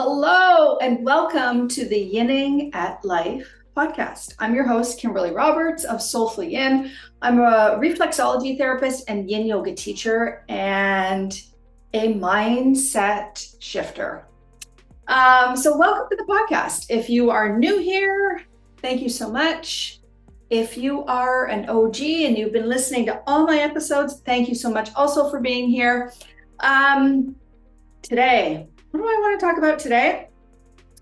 Hello and welcome to the Yinning at Life podcast. I'm your host, Kimberley Roberts of SolefulYin. I'm a reflexology therapist and Yin Yoga teacher and a mindset shifter. So welcome to the podcast. If you are new here, thank you so much. If you are an OG and you've been listening to all my episodes, thank you so much also for being here. Today, what do I want to talk about today?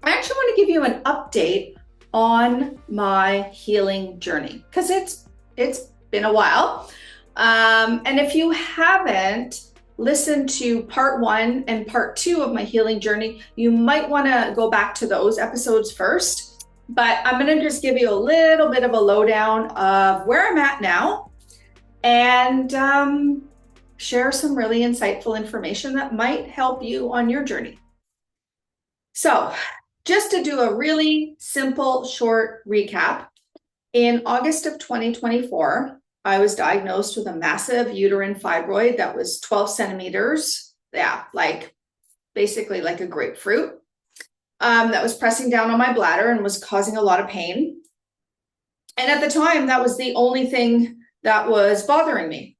I actually want to give you an update on my healing journey because it's been a while. And if you haven't listened to part 1 and part 2 of my healing journey, you might want to go back to those episodes first. But I'm going to just give you a little bit of a lowdown of where I'm at now and share some really insightful information that might help you on your journey. So just to do a really simple, short recap, in August of 2024, I was diagnosed with a massive uterine fibroid that was 12 centimeters. Yeah, basically like a grapefruit, that was pressing down on my bladder and was causing a lot of pain. And at the time, that was the only thing that was bothering me.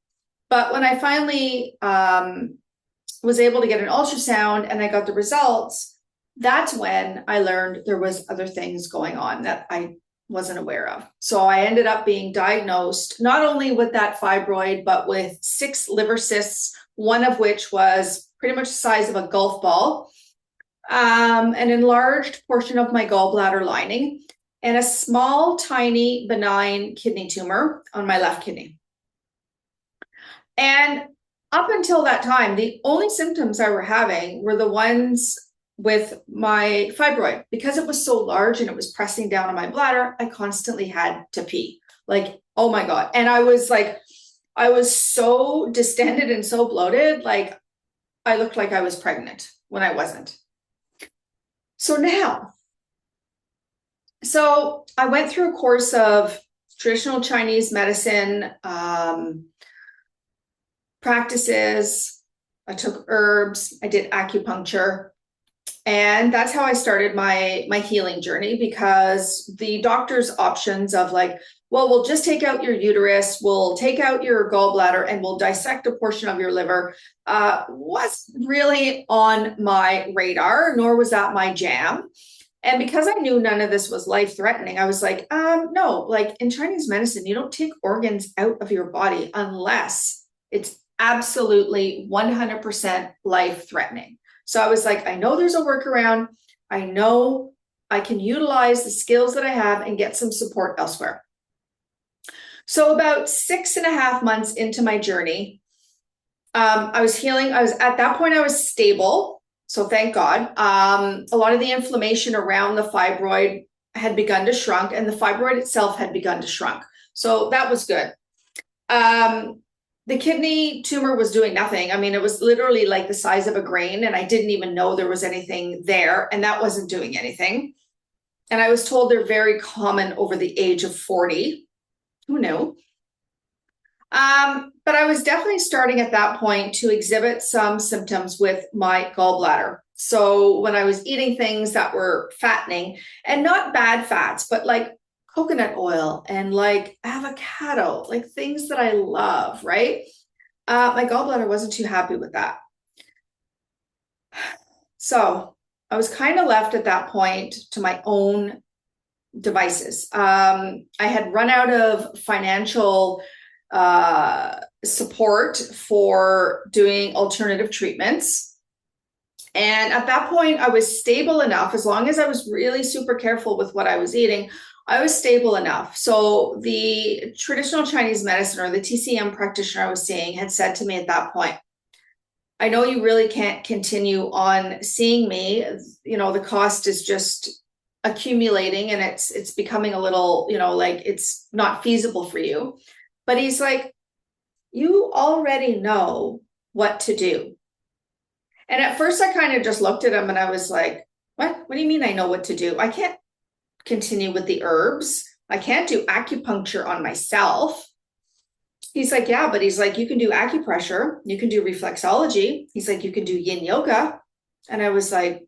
But when I finally was able to get an ultrasound and I got the results, that's when I learned there was other things going on that I wasn't aware of. So I ended up being diagnosed not only with that fibroid, but with 6 liver cysts, one of which was pretty much the size of a golf ball, an enlarged portion of my gallbladder lining, and a small, tiny, benign kidney tumor on my left kidney. And up until that time, the only symptoms I were having were the ones with my fibroid. Because it was so large and it was pressing down on my bladder, I constantly had to pee. Like, oh my God. And I was so distended and so bloated, like I looked like I was pregnant when I wasn't. So I went through a course of traditional Chinese medicine, practices. I took herbs, I did acupuncture, and that's how I started my healing journey, because the doctor's options of like, well, we'll just take out your uterus, we'll take out your gallbladder, and we'll dissect a portion of your liver, wasn't really on my radar, nor was that my jam. And because I knew none of this was life-threatening, I was like, no, like in Chinese medicine, you don't take organs out of your body unless it's absolutely 100% life-threatening. So I was like, I know there's a workaround. I know I can utilize the skills that I have and get some support elsewhere. So about 6.5 months into my journey, I was healing. At that point, I was stable. So thank God. A lot of the inflammation around the fibroid had begun to shrunk, and the fibroid itself had begun to shrunk. So that was good. The kidney tumor was doing nothing. I mean, it was literally like the size of a grain, and I didn't even know there was anything there, and that wasn't doing anything. And I was told they're very common over the age of 40. Who knew? But I was definitely starting at that point to exhibit some symptoms with my gallbladder. So when I was eating things that were fattening, and not bad fats, but like coconut oil and like avocado, like things that I love, right? My gallbladder wasn't too happy with that. So I was kind of left at that point to my own devices. I had run out of financial support for doing alternative treatments. And at that point, I was stable enough, as long as I was really super careful with what I was eating, I was stable enough. So the traditional Chinese medicine, or the TCM practitioner I was seeing, had said to me at that point, I know you really can't continue on seeing me. You know, the cost is just accumulating and it's becoming a little, like it's not feasible for you. But he's like, you already know what to do. And at first I kind of just looked at him and I was like, what do you mean I know what to do? I can't continue with the herbs. I can't do acupuncture on myself. He's like, yeah, but he's like, you can do acupressure, you can do reflexology. He's like, you can do Yin Yoga. And I was like,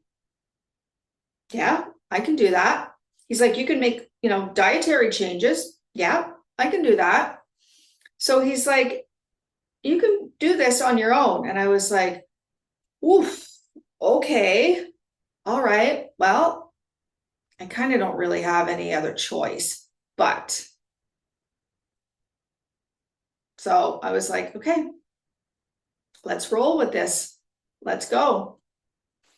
Yeah, I can do that. He's like, you can make, dietary changes. Yeah, I can do that. So he's like, you can do this on your own. And I was like, oof, okay, all right. Well, I kind of don't really have any other choice. But so I was like, okay, let's roll with this. Let's go.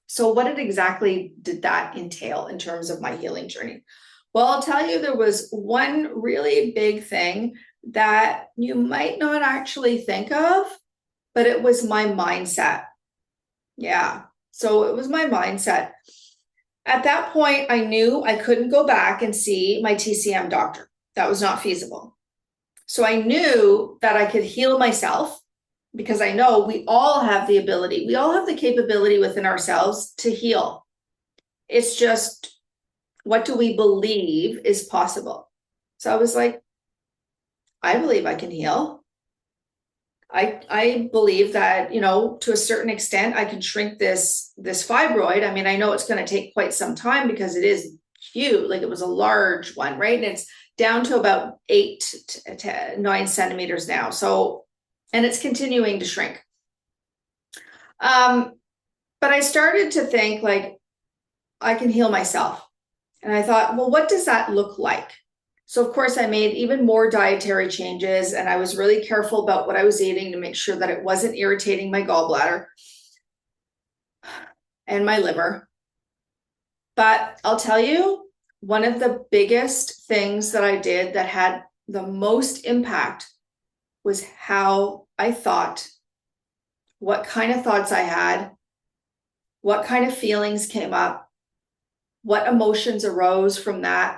So what exactly did that entail in terms of my healing journey? Well, I'll tell you, there was one really big thing that you might not actually think of, but it was my mindset. Yeah. So it was my mindset. At that point, I knew I couldn't go back and see my TCM doctor. That was not feasible. So I knew that I could heal myself, because I know we all have the ability, we all have the capability within ourselves to heal. It's just, what do we believe is possible? So I was like, I believe I can heal. I believe that, to a certain extent, I can shrink this fibroid. I mean, I know it's going to take quite some time because it is huge. Like, it was a large one, right? And it's down to about 8 to 9 centimeters now. So, and it's continuing to shrink. But I started to think, like, I can heal myself. And I thought, well, what does that look like? So of course I made even more dietary changes, and I was really careful about what I was eating to make sure that it wasn't irritating my gallbladder and my liver. But I'll tell you, one of the biggest things that I did that had the most impact was how I thought, what kind of thoughts I had, what kind of feelings came up, what emotions arose from that.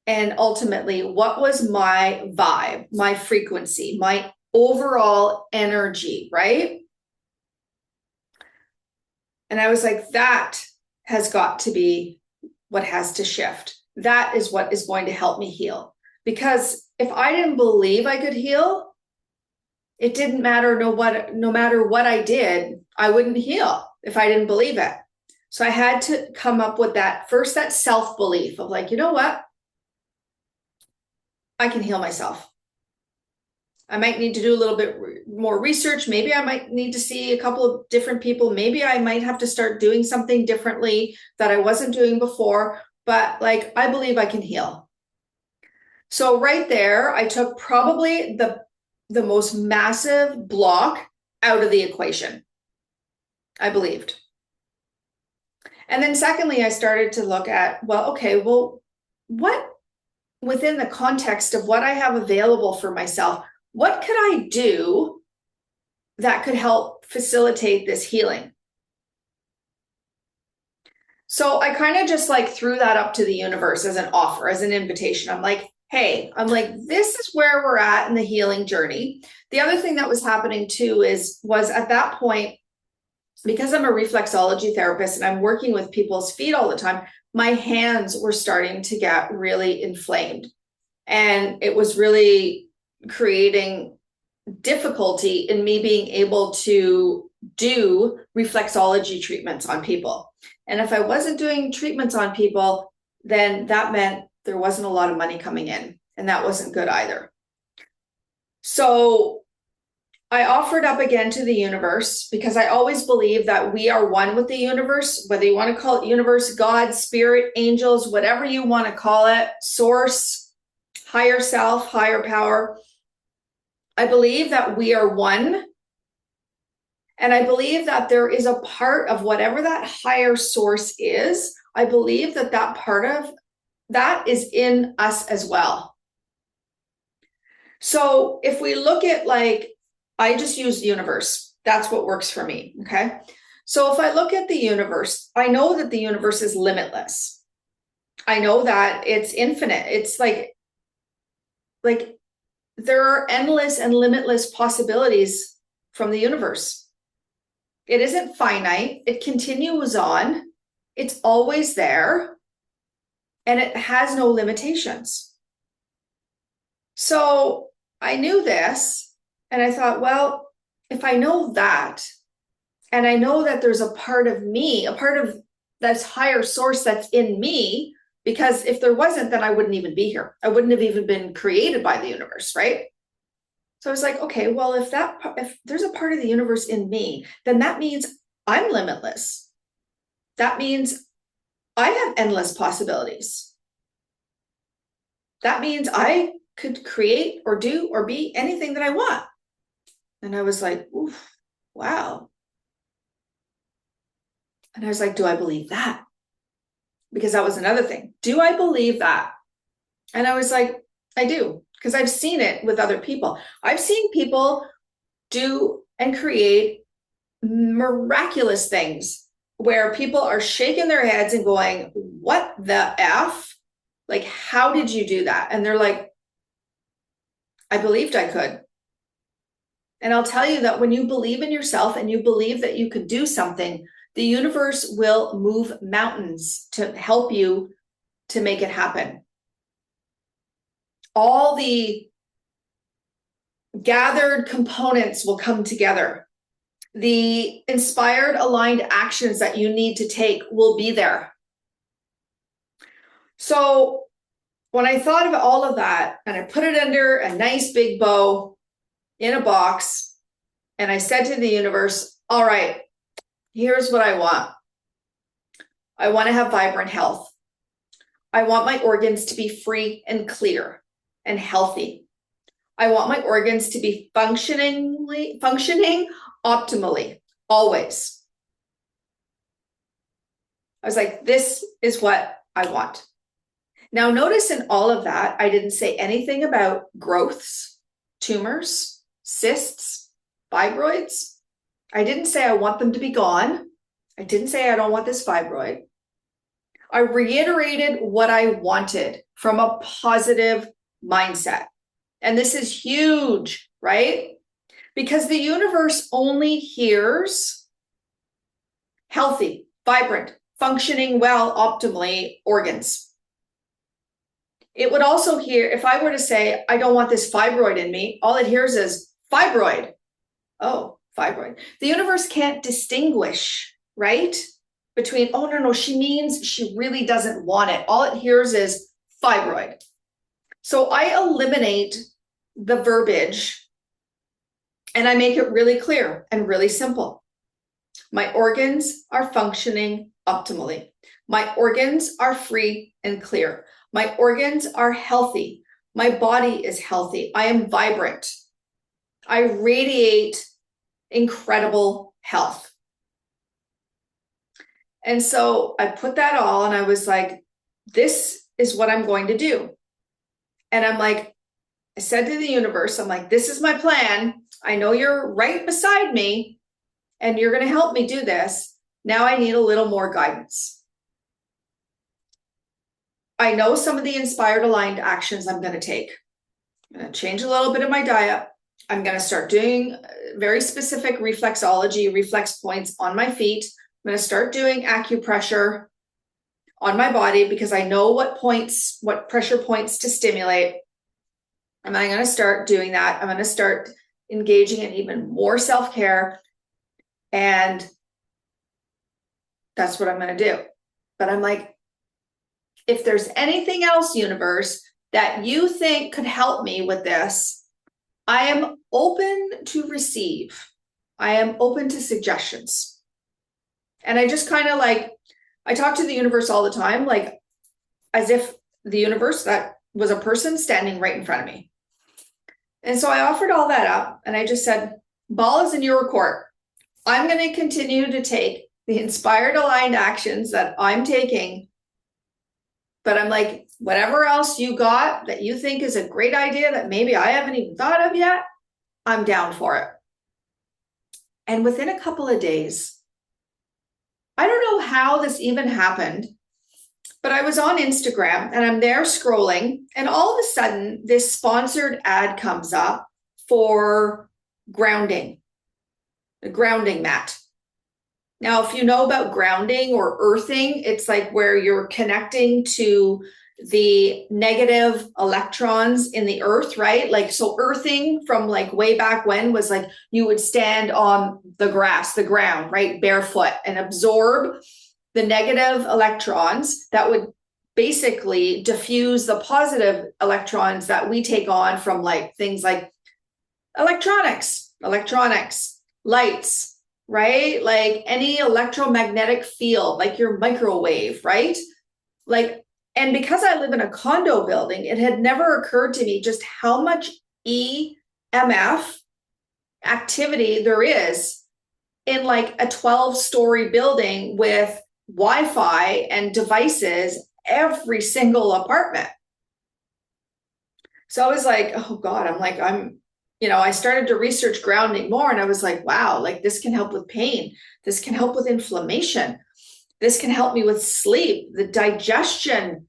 And ultimately, what was my vibe, my frequency, my overall energy, right? And I was like, that has got to be what has to shift. That is what is going to help me heal. Because if I didn't believe I could heal, it didn't matter no matter what I did, I wouldn't heal if I didn't believe it. So I had to come up with that self-belief of like, you know what? I can heal myself. I might need to do a little bit more research. Maybe I might need to see a couple of different people. Maybe I might have to start doing something differently that I wasn't doing before, but like, I believe I can heal. So right there, I took probably the most massive block out of the equation. I believed. And then secondly, I started to look at, well, okay, well, what within the context of what I have available for myself, what could I do that could help facilitate this healing? So I kind of just like threw that up to the universe as an offer, as an invitation. I'm like, hey, this is where we're at in the healing journey. The other thing that was happening too was at that point, because I'm a reflexology therapist and I'm working with people's feet all the time, my hands were starting to get really inflamed. And it was really creating difficulty in me being able to do reflexology treatments on people. And if I wasn't doing treatments on people, then that meant there wasn't a lot of money coming in, and that wasn't good either. So I offered up again to the universe, because I always believe that we are one with the universe, whether you want to call it universe, God, spirit, angels, whatever you want to call it, source, higher self, higher power. I believe that we are one. And I believe that there is a part of whatever that higher source is. I believe that that part of that is in us as well. So if we look at, like, I just use universe. That's what works for me. Okay. So if I look at the universe, I know that the universe is limitless. I know that it's infinite. It's like there are endless and limitless possibilities from the universe. It isn't finite. It continues on. It's always there. And it has no limitations. So I knew this, and I thought, well, if I know that, and I know that there's a part of me, a part of this higher source that's in me, because if there wasn't, then I wouldn't even be here. I wouldn't have even been created by the universe, right? So I was like, okay, well, if there's a part of the universe in me, then that means I'm limitless. That means I have endless possibilities. That means I could create or do or be anything that I want. And I was like, oof, wow. And I was like, do I believe that? Because that was another thing. Do I believe that? And I was like, I do, because I've seen it with other people. I've seen people do and create miraculous things where people are shaking their heads and going, what the F? Like, how did you do that? And they're like, I believed I could. And I'll tell you that when you believe in yourself and you believe that you could do something, the universe will move mountains to help you to make it happen. All the gathered components will come together. The inspired, aligned actions that you need to take will be there. So when I thought of all of that, and I put it under a nice big bow in a box, and I said to the universe, all right, here's what I want. I want to have vibrant health. I want my organs to be free and clear and healthy. I want my organs to be functioning optimally, always. I was like, this is what I want. Now, notice in all of that, I didn't say anything about growths, tumors, cysts, fibroids. I didn't say I want them to be gone. I didn't say I don't want this fibroid. I reiterated what I wanted from a positive mindset. And this is huge, right? Because the universe only hears healthy, vibrant, functioning well, optimally organs. It would also hear, if I were to say, I don't want this fibroid in me, all it hears is fibroid. Oh, fibroid. The universe can't distinguish, right? Between, oh, no, she means she really doesn't want it. All it hears is fibroid. So I eliminate the verbiage and I make it really clear and really simple. My organs are functioning optimally. My organs are free and clear. My organs are healthy. My body is healthy. I am vibrant. I radiate incredible health. And so I put that all and I was like, this is what I'm going to do. And I'm like, I said to the universe, I'm like, this is my plan. I know you're right beside me and you're going to help me do this. Now I need a little more guidance. I know some of the inspired aligned actions I'm going to take. I'm going to change a little bit of my diet. I'm going to start doing very specific reflexology, reflex points on my feet. I'm going to start doing acupressure on my body because I know what pressure points to stimulate. And I'm going to start doing that. I'm going to start engaging in even more self-care. And that's what I'm going to do. But I'm like, if there's anything else, universe, that you think could help me with this, I am open to receive. I am open to suggestions. And I just kind of like, I talk to the universe all the time, like as if the universe, that was a person standing right in front of me. And so I offered all that up and I just said, ball is in your court. I'm going to continue to take the inspired aligned actions that I'm taking. But I'm like, whatever else you got that you think is a great idea that maybe I haven't even thought of yet, I'm down for it. And within a couple of days, I don't know how this even happened, but I was on Instagram and I'm there scrolling and all of a sudden this sponsored ad comes up for grounding, the grounding mat. Now, if you know about grounding or earthing, it's like where you're connecting to the negative electrons in the earth, right? Like, so earthing from like way back when was like, you would stand on the grass, the ground, right? Barefoot and absorb the negative electrons that would basically diffuse the positive electrons that we take on from like things like electronics, lights, right? Like any electromagnetic field, like your microwave, right? Like, and because I live in a condo building, it had never occurred to me just how much EMF activity there is in like a 12-story building with Wi-Fi and devices every single apartment. So I was like, oh God, I started to research grounding more, and I was like, wow, like this can help with pain. This can help with inflammation. This can help me with sleep, the digestion,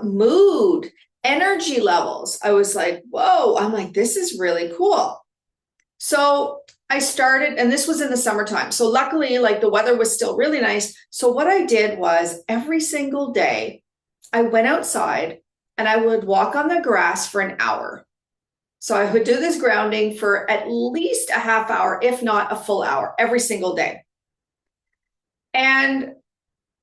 mood, energy levels. I was like, whoa, I'm like, this is really cool. So I started, and this was in the summertime. So luckily, like the weather was still really nice. So what I did was every single day, I went outside and I would walk on the grass for an hour. So I would do this grounding for at least a half hour, if not a full hour, every single day. And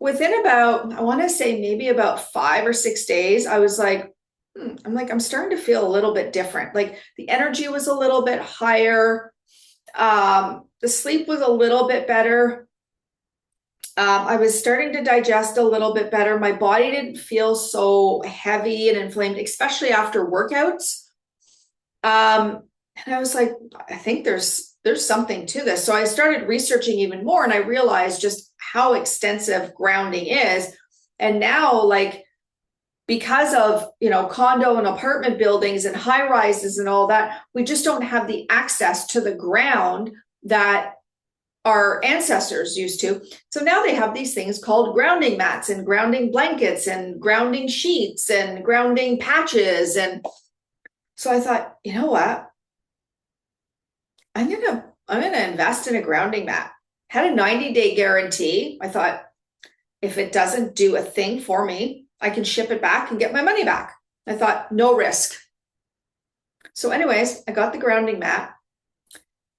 within about, I want to say maybe about 5 or 6 days, I was like, I'm starting to feel a little bit different. Like the energy was a little bit higher. The sleep was a little bit better. I was starting to digest a little bit better. My body didn't feel so heavy and inflamed, especially after workouts. And I was like, I think there's something to this. So I started researching even more, and I realized just how extensive grounding is. And now, like, because of, condo and apartment buildings and high rises and all that, we just don't have the access to the ground that our ancestors used to. So now they have these things called grounding mats and grounding blankets and grounding sheets and grounding patches. And so I thought, you know what? I'm gonna invest in a grounding mat. Had a 90-day guarantee. I thought, if it doesn't do a thing for me, I can ship it back and get my money back. I thought, no risk. So anyways, I got the grounding mat.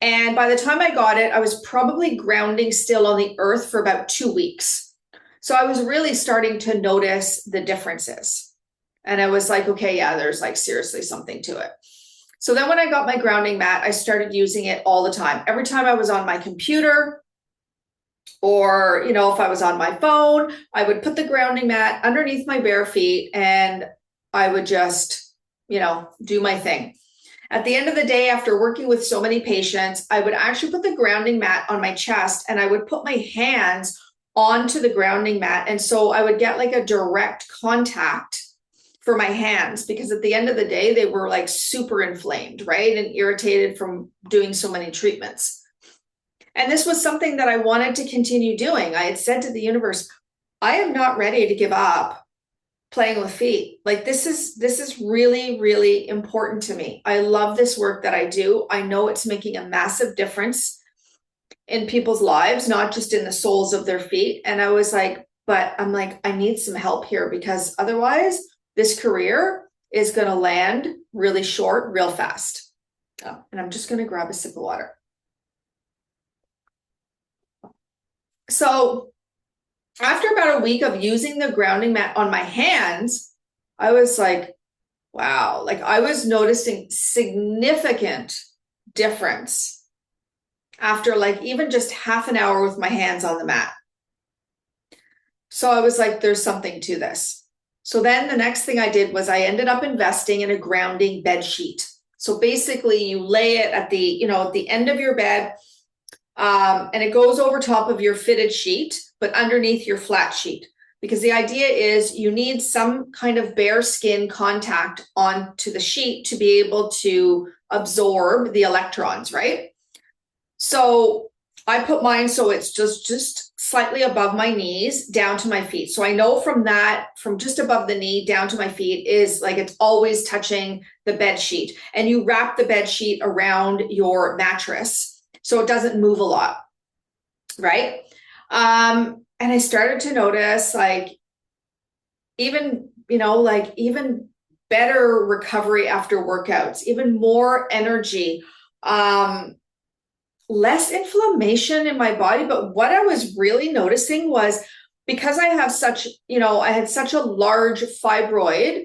And by the time I got it, I was probably grounding still on the earth for about 2 weeks. So I was really starting to notice the differences. And I was like, okay, yeah, there's like seriously something to it. So then when I got my grounding mat, I started using it all the time. Every time I was on my computer, or, if I was on my phone, I would put the grounding mat underneath my bare feet and I would just, do my thing. At the end of the day, after working with so many patients, I would actually put the grounding mat on my chest and I would put my hands onto the grounding mat. And so I would get like a direct contact for my hands, because at the end of the day, they were like super inflamed, right? And irritated from doing so many treatments. And this was something that I wanted to continue doing. I had said to the universe, I am not ready to give up playing with feet. Like this is really, really important to me. I love this work that I do. I know it's making a massive difference in people's lives, not just in the soles of their feet. And I was like, I need some help here, because otherwise this career is going to land really short, real fast. Oh, and I'm just going to grab a sip of water. So after about a week of using the grounding mat on my hands, I was like, wow, like I was noticing significant difference after like even just half an hour with my hands on the mat. So I was like, there's something to this. So then the next thing I did was I ended up investing in a grounding bed sheet. So basically you lay it at the, at the end of your bed, and it goes over top of your fitted sheet, but underneath your flat sheet, because the idea is you need some kind of bare skin contact onto the sheet to be able to absorb the electrons, right? So I put mine so it's just slightly above my knees down to my feet. So I know from just above the knee down to my feet is like it's always touching the bed sheet. And you wrap the bed sheet around your mattress so it doesn't move a lot, right? And I started to notice like even better recovery after workouts, even more energy, less inflammation in my body. But what I was really noticing was because I have such, I had such a large fibroid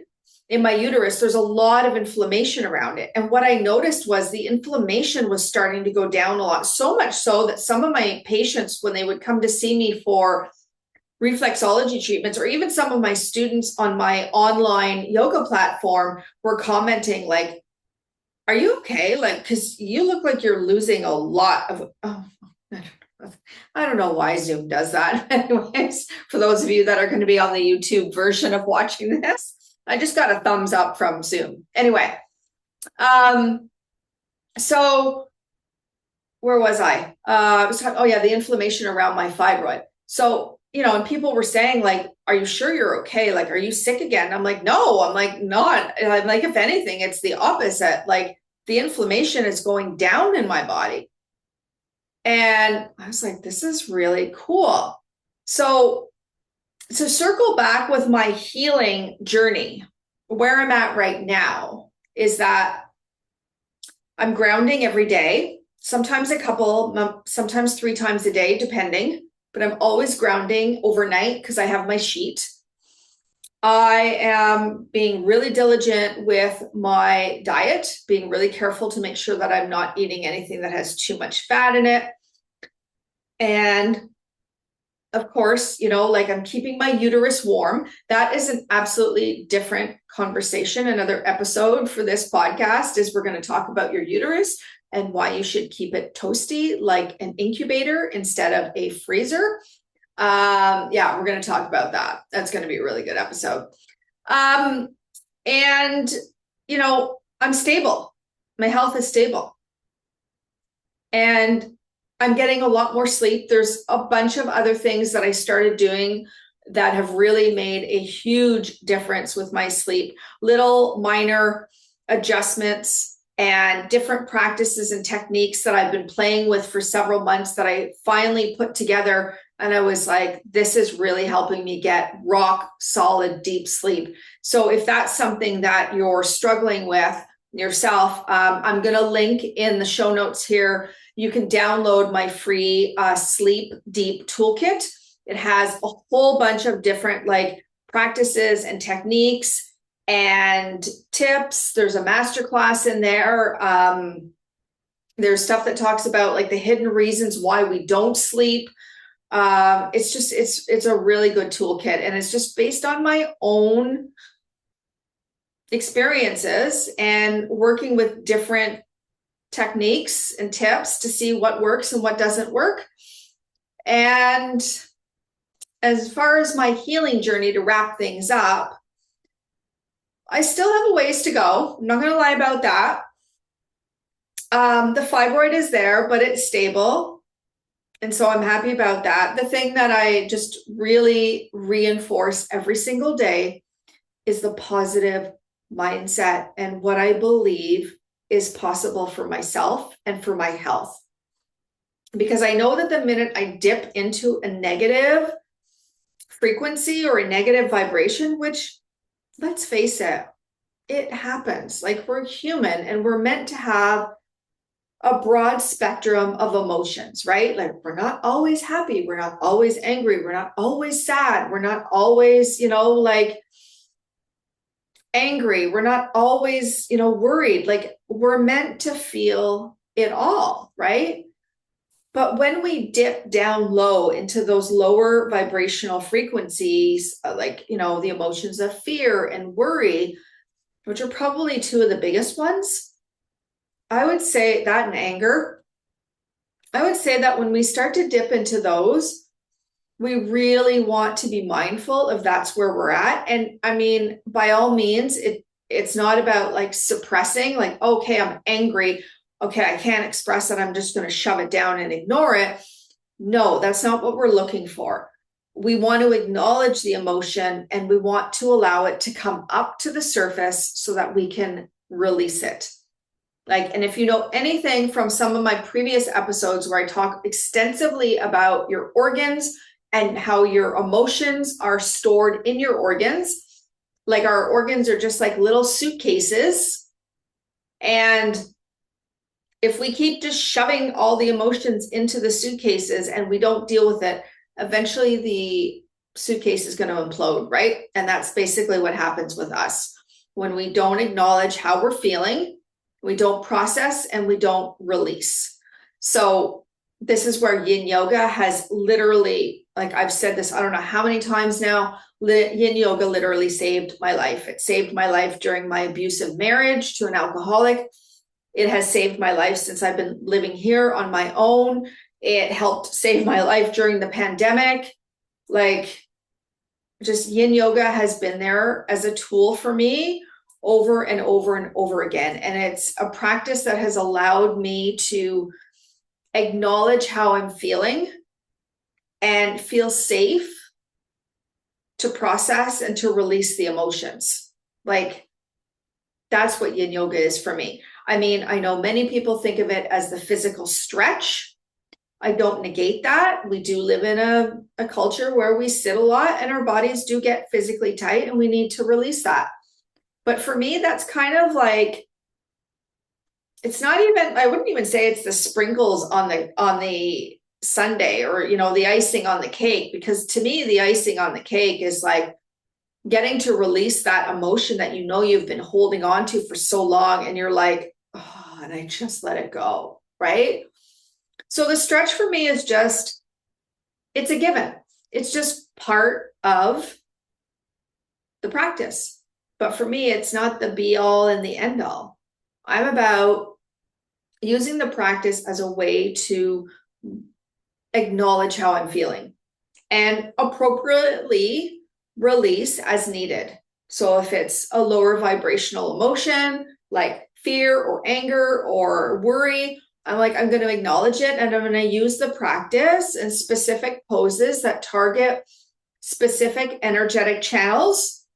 in my uterus, there's a lot of inflammation around it. And what I noticed was the inflammation was starting to go down a lot, so much so that some of my patients, when they would come to see me for reflexology treatments, or even some of my students on my online yoga platform, were commenting like, are you okay? Like, because you look like you're losing a lot of, I don't know why Zoom does that. Anyways, for those of you that are going to be on the YouTube version of watching this, I just got a thumbs up from Zoom. Anyway, so where was I? The inflammation around my fibroid. So, and people were saying like, are you sure you're okay? Like, are you sick again? I'm like, no, I'm like, not. I'm like, if anything, it's the opposite. Like, the inflammation is going down in my body. And I was like, this is really cool. So to circle back with my healing journey, where I'm at right now is that I'm grounding every day, sometimes a couple, sometimes 3 times a day, depending, but I'm always grounding overnight because I have my sheet. I am being really diligent with my diet, being really careful to make sure that I'm not eating anything that has too much fat in it. And of course, like I'm keeping my uterus warm. That is an absolutely different conversation. Another episode for this podcast is we're going to talk about your uterus and why you should keep it toasty, like an incubator instead of a freezer. We're going to talk about that. That's going to be a really good episode. I'm stable. My health is stable. And I'm getting a lot more sleep. There's a bunch of other things that I started doing that have really made a huge difference with my sleep. Little minor adjustments and different practices and techniques that I've been playing with for several months that I finally put together. And I was like, this is really helping me get rock solid, deep sleep. So if that's something that you're struggling with yourself, I'm going to link in the show notes here. You can download my free Sleep Deep Toolkit. It has a whole bunch of different practices and techniques and tips. There's a masterclass in there. There's stuff that talks about the hidden reasons why we don't sleep. It's a really good toolkit, and it's just based on my own experiences and working with different techniques and tips to see what works and what doesn't work. And as far as my healing journey, to wrap things up, I still have a ways to go. I'm not going to lie about that. The fibroid is there, but it's stable. And so I'm happy about that. The thing that I just really reinforce every single day is the positive mindset and what I believe is possible for myself and for my health. Because I know that the minute I dip into a negative frequency or a negative vibration, which, let's face it, it happens. We're human and we're meant to have a broad spectrum of emotions, right? We're not always happy. We're not always angry. We're not always sad. We're not always, angry. We're not always, worried. We're meant to feel it all, right? But when we dip down low into those lower vibrational frequencies, the emotions of fear and worry, which are probably 2 of the biggest ones, I would say that, and anger. I would say that when we start to dip into those, we really want to be mindful if that's where we're at. And I mean, by all means, it's not about suppressing, okay, I'm angry. Okay, I can't express it. I'm just going to shove it down and ignore it. No, that's not what we're looking for. We want to acknowledge the emotion and we want to allow it to come up to the surface so that we can release it. And if you know anything from some of my previous episodes where I talk extensively about your organs and how your emotions are stored in your organs, our organs are just like little suitcases. And if we keep just shoving all the emotions into the suitcases and we don't deal with it, eventually the suitcase is going to implode, right? And that's basically what happens with us. When we don't acknowledge how we're feeling, we don't process, and we don't release. So this is where Yin Yoga has literally, like I've said this, I don't know how many times now, Yin Yoga literally saved my life. It saved my life during my abusive marriage to an alcoholic. It has saved my life since I've been living here on my own. It helped save my life during the pandemic. Like, just Yin Yoga has been there as a tool for me over and over and over again. And it's a practice that has allowed me to acknowledge how I'm feeling and feel safe to process and to release the emotions. Like, that's what Yin Yoga is for me. I mean, I know many people think of it as the physical stretch. I don't negate that. We do live in a culture where we sit a lot and our bodies do get physically tight, and we need to release that. But for me, that's kind of like, it's not even, I wouldn't even say it's the sprinkles on the sundae, or, you know, the icing on the cake, because to me, the icing on the cake is like getting to release that emotion that you know you've been holding on to for so long, and you're like, oh, and I just let it go, right? So the stretch for me is just, it's a given. It's just part of the practice. But for me, it's not the be all and the end all. I'm about using the practice as a way to acknowledge how I'm feeling and appropriately release as needed. So if it's a lower vibrational emotion like fear or anger or worry, I'm going to acknowledge it, and I'm going to use the practice in specific poses that target specific energetic channels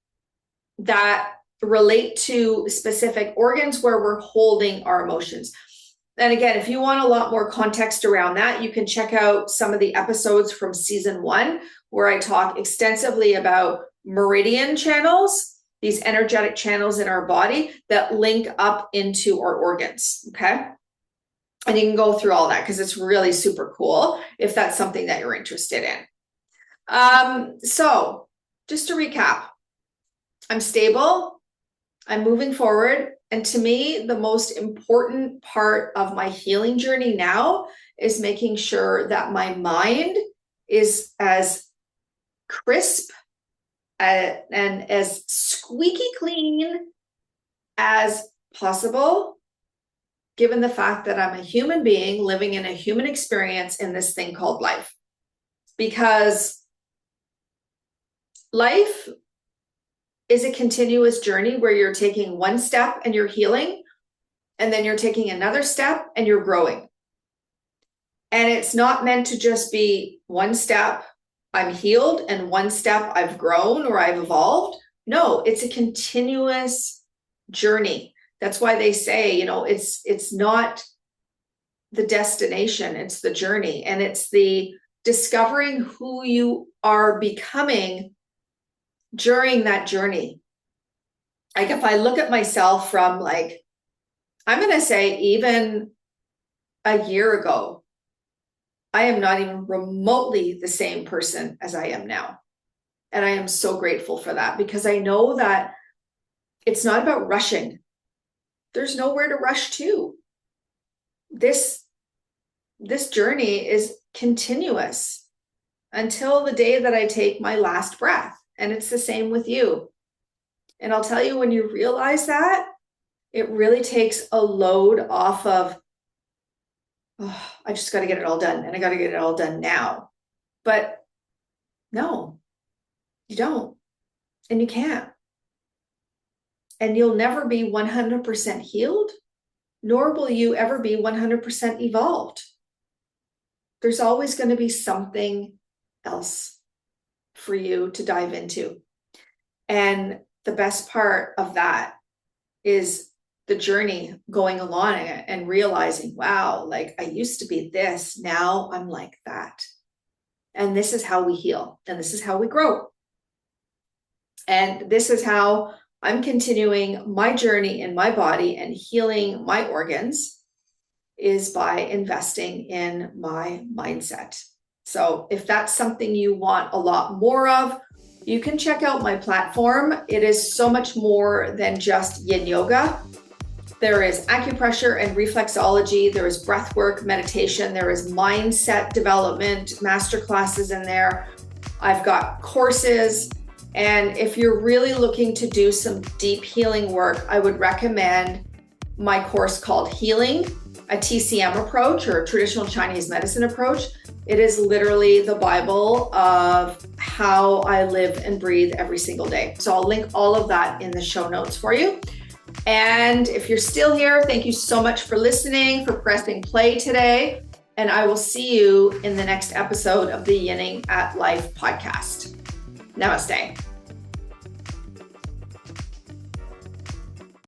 that relate to specific organs where we're holding our emotions. And again, if you want a lot more context around that, you can check out some of the episodes from season 1, where I talk extensively about meridian channels, these energetic channels in our body that link up into our organs. Okay. And you can go through all that because it's really super cool if that's something that you're interested in. So just to recap, I'm stable, I'm moving forward. And to me, the most important part of my healing journey now is making sure that my mind is as crisp and as squeaky clean as possible, given the fact that I'm a human being living in a human experience in this thing called life. Because life is a continuous journey where you're taking one step and you're healing, and then you're taking another step and you're growing. And it's not meant to just be one step, I'm healed, and one step, I've grown or I've evolved. No, it's a continuous journey. That's why they say, you know, it's not the destination, it's the journey. And it's the discovering who you are becoming during that journey. Like if I look at myself from like, I'm going to say even a year ago, I am not even remotely the same person as I am now. And I am so grateful for that, because I know that it's not about rushing. There's nowhere to rush to. This journey is continuous until the day that I take my last breath. And it's the same with you. And I'll tell you, when you realize that, it really takes a load off of, oh, I just got to get it all done, and I got to get it all done now. But no, you don't. And you can't. And you'll never be 100% healed, nor will you ever be 100% evolved. There's always going to be something else for you to dive into. And the best part of that is the journey going along it and realizing, wow, like I used to be this, now I'm like that. And this is how we heal, and this is how we grow. And this is how I'm continuing my journey in my body and healing my organs, is by investing in my mindset. So if that's something you want a lot more of, you can check out my platform. It is so much more than just Yin Yoga. There is acupressure and reflexology. There is breathwork, meditation. There is mindset development, masterclasses in there. I've got courses. And if you're really looking to do some deep healing work, I would recommend my course called Healing, a TCM approach or a traditional Chinese medicine approach. It is literally the Bible of how I live and breathe every single day. So I'll link all of that in the show notes for you. And if you're still here, thank you so much for listening, for pressing play today. And I will see you in the next episode of the Yinning at Life podcast. Namaste.